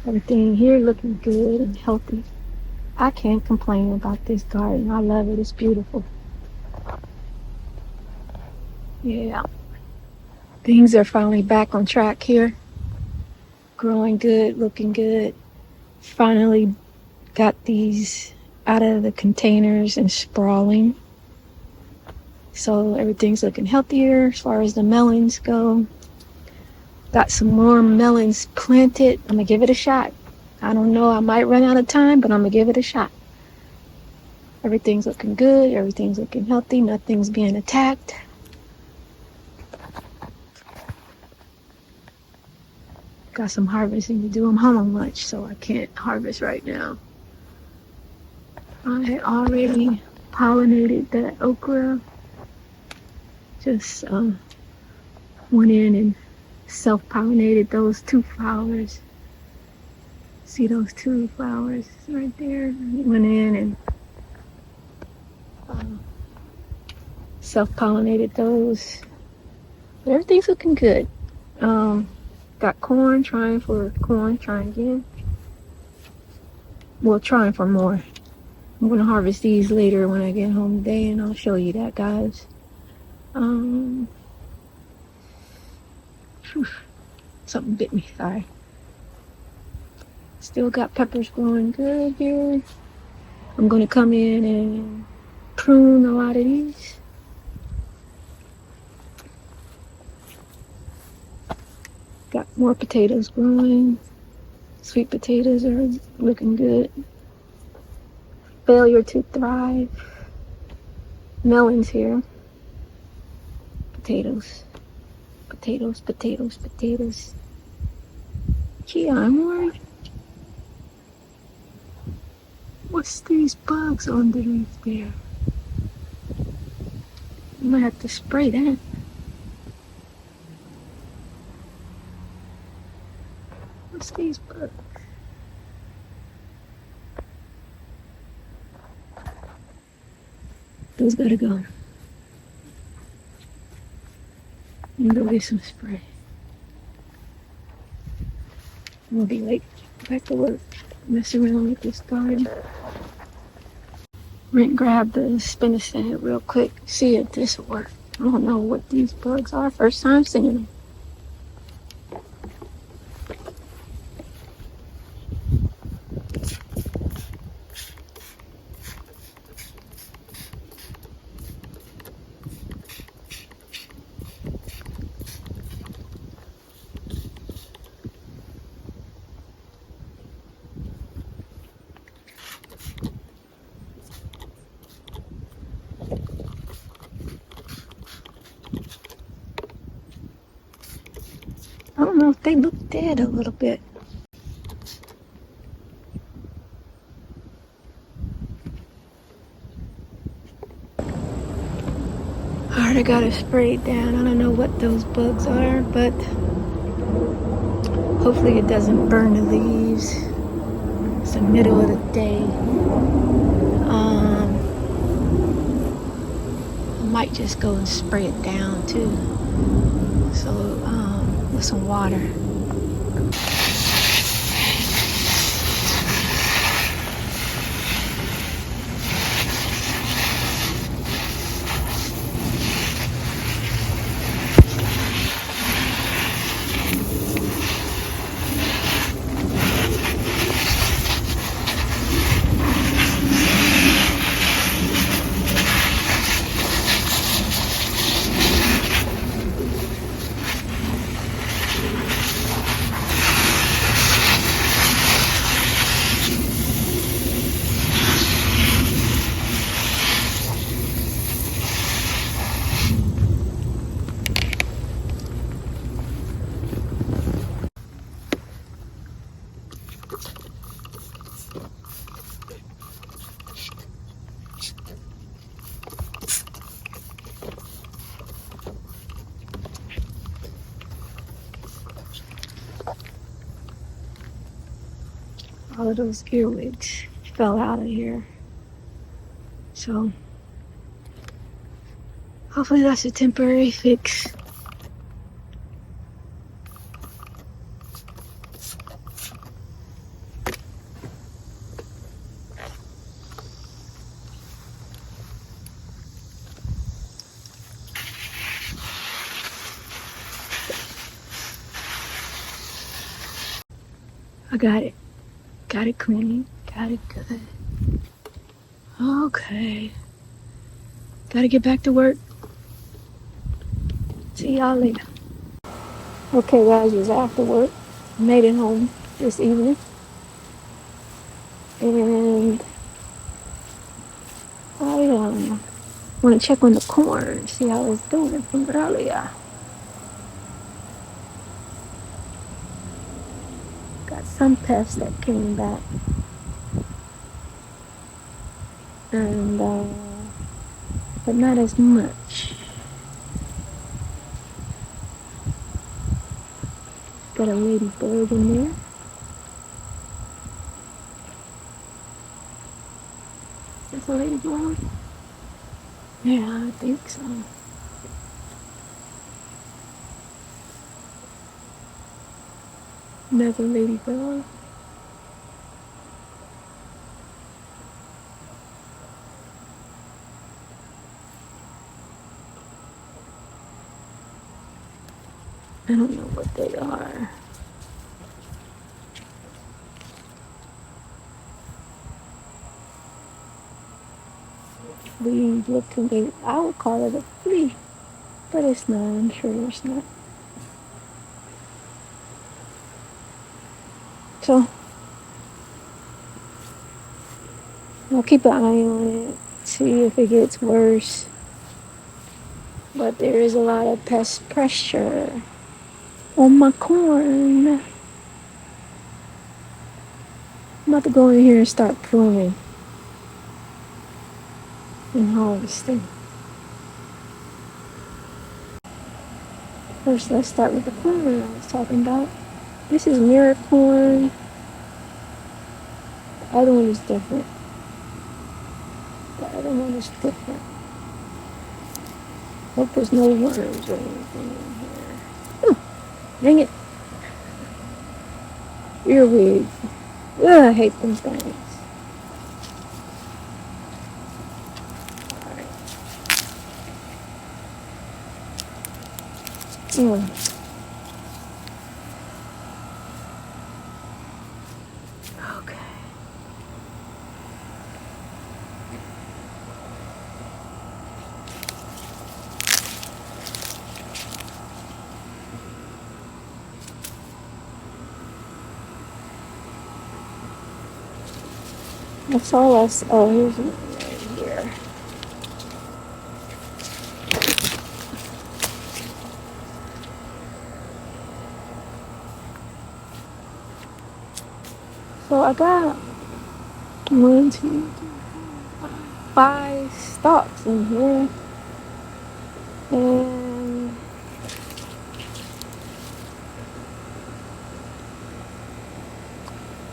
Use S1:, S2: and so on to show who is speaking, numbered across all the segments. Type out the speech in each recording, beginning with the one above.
S1: Everything here looking good and healthy. I can't complain about this garden. I love it. It's beautiful. Yeah. Things are finally back on track here. Growing good, looking good. Finally got these out of the containers and sprawling. So everything's looking healthier as far as the melons go. Got some more melons planted. I'm gonna give it a shot. I don't know, I might run out of time, but I'm gonna give it a shot. Everything's looking good, everything's looking healthy, nothing's being attacked. Got some harvesting to do. I'm home on lunch, so I can't harvest right now. I had already pollinated that okra. Just went in and self-pollinated those 2 flowers. See those 2 flowers right there? Went in and self-pollinated those. But everything's looking good. Got corn, trying again. Well, trying for more. I'm gonna harvest these later when I get home today, and I'll show you that, guys. Something bit me, sorry. Still got peppers growing good here. I'm gonna come in and prune a lot of these. Got more potatoes growing. Sweet potatoes are looking good. Failure to thrive. Melons here. Potatoes. Gee, I'm worried. What's these bugs underneath there? I might have to spray that. What's these bugs? Those gotta go. I'm gonna go get some spray. I'm gonna be late back to work. Mess around with this garden. Went grab the spinach stand real quick. See if this will work. I don't know what these bugs are. First time seeing them. I don't know if they look dead a little bit. Alright, I got it sprayed down. I don't know what those bugs are, but hopefully it doesn't burn the leaves. It's the middle of the day. I might just go and spray it down too. So, with some water. All of those earwigs fell out of here. So hopefully that's a temporary fix. I got it. Got it clean. Got it good. Okay. Gotta get back to work. See y'all later. Okay, guys, it's after work. Made it home this evening. And I want to check on the corn, see how it's doing from earlier. Got some pests that came back. And, but not as much. Got a ladybug in there. Is this a ladybug? Yeah, I think so. Another ladybug. I don't know what they are. Flea looking, I would call it a flea, but it's not. I'm sure it's not. So I'll keep an eye on it, see if it gets worse. But there is a lot of pest pressure on my corn. I'm about to go in here and start pruning and harvesting. First, let's start with the corn I was talking about. This is mirror corn. The other one is different. The other one is different. Hope there's no worms or anything in here. Oh, dang it. Earwig. Ugh, I hate them things. Alright. Okay. That's all I see. Oh, here's one right here. So I got 1, 2, 5 stalks in here. And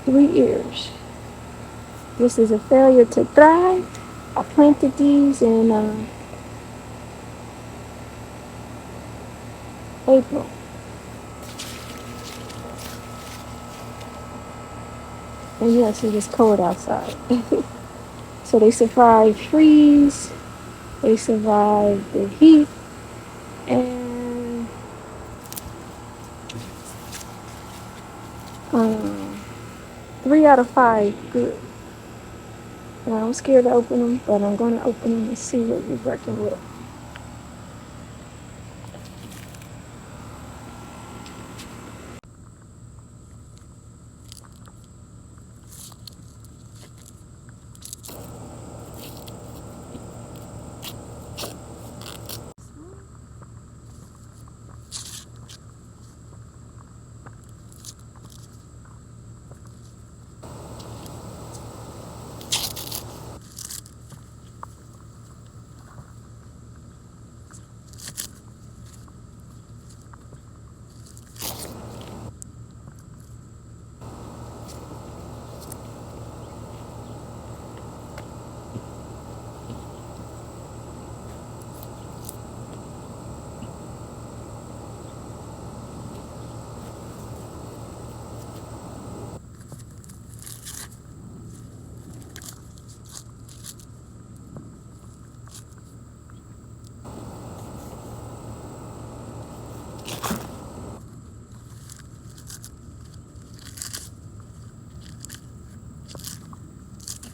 S1: 3 ears. This is a failure to thrive. I planted these in April. And yes, it is cold outside. So they survived freeze, they survived the heat, and 3 out of 5 good. And I'm scared to open them, but I'm going to open them and see what we're working with.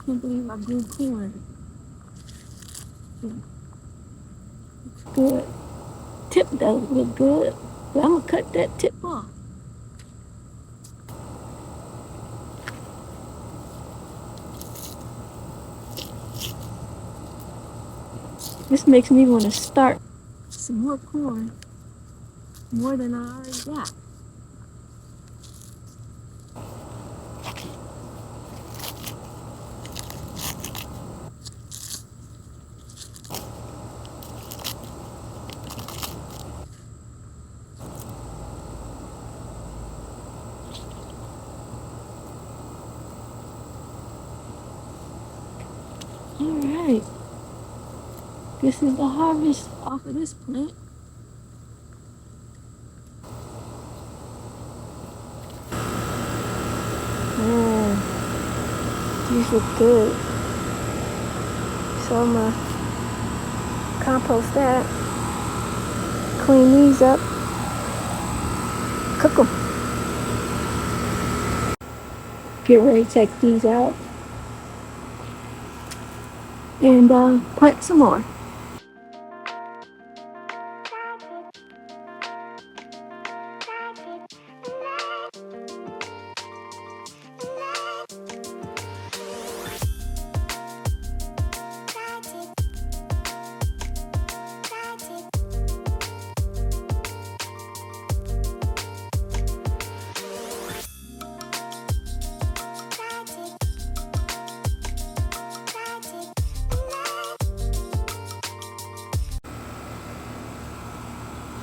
S1: Can't believe I grew corn. It's good. Tip doesn't look good, but I'm gonna cut that tip off. This makes me want to start some more corn, more than I already got. All right, this is the harvest off of this plant. Man, these look good. So I'm gonna compost that, clean these up, cook them. Get ready to take these out and plant some more.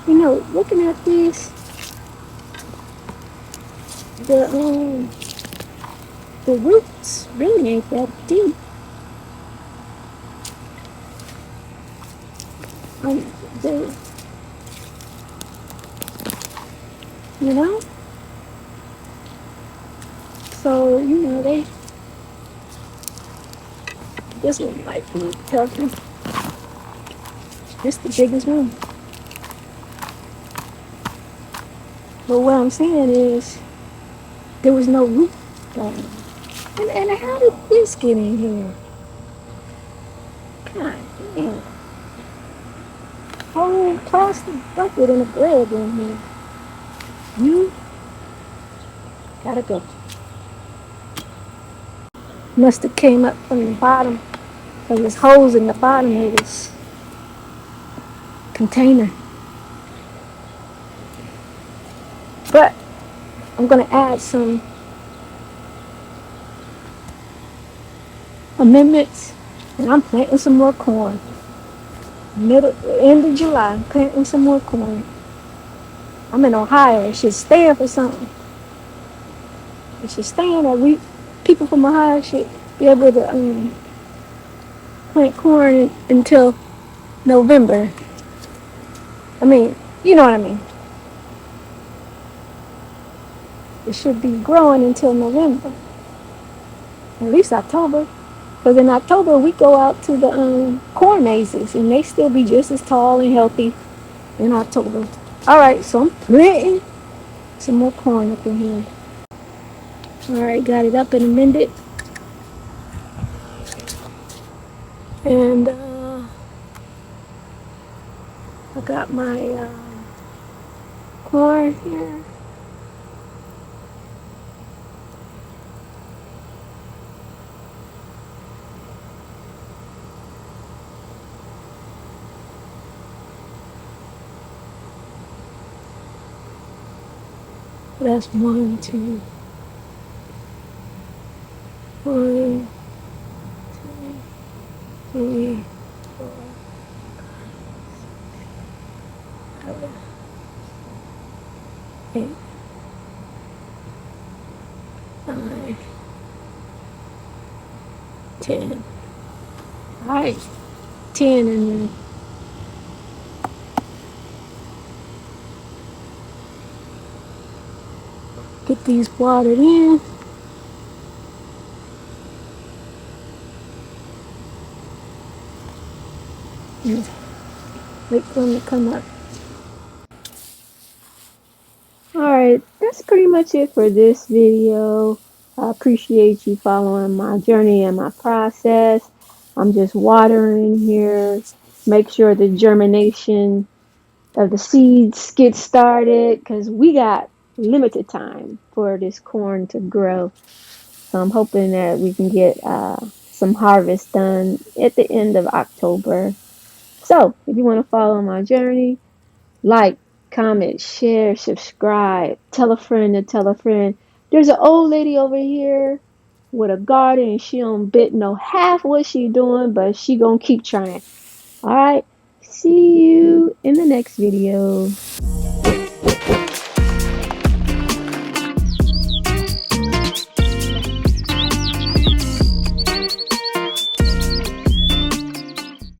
S1: You know, looking at these, the roots really ain't that deep. They, you know, so you know this one might be tougher. It's the biggest one. But what I'm saying is, there was no root going. And how did this get in here? God damn. Whole plastic bucket and a bread in here. You gotta go. Must have came up from the bottom, because there's holes in the bottom of this container. But I'm gonna add some amendments, and I'm planting some more corn. End of July, I'm planting some more corn. I'm in Ohio. It should stand for something. It should stand, or people from Ohio should be able to plant corn until November. I mean, you know what I mean. It should be growing until November, at least October. Because in October, we go out to the corn mazes, and they still be just as tall and healthy in October. All right, so I'm planting some more corn up in here. All right, got it up and amended. And I got my corn here. That's 1, 2, 1, 2, 3, 4, 7, 8, 9, 10. All right, 10 in there. Get these watered in. And wait for them to come up. Alright, that's pretty much it for this video. I appreciate you following my journey and my process. I'm just watering here. Make sure the germination of the seeds get started because we got limited time for this corn to grow. So I'm hoping that we can get some harvest done at the end of October. So if you want to follow my journey, like, comment, share, subscribe, tell a friend to tell a friend. There's an old lady over here with a garden and she don't bit know half what she doing, but she gonna keep trying. All right. See you in the next video.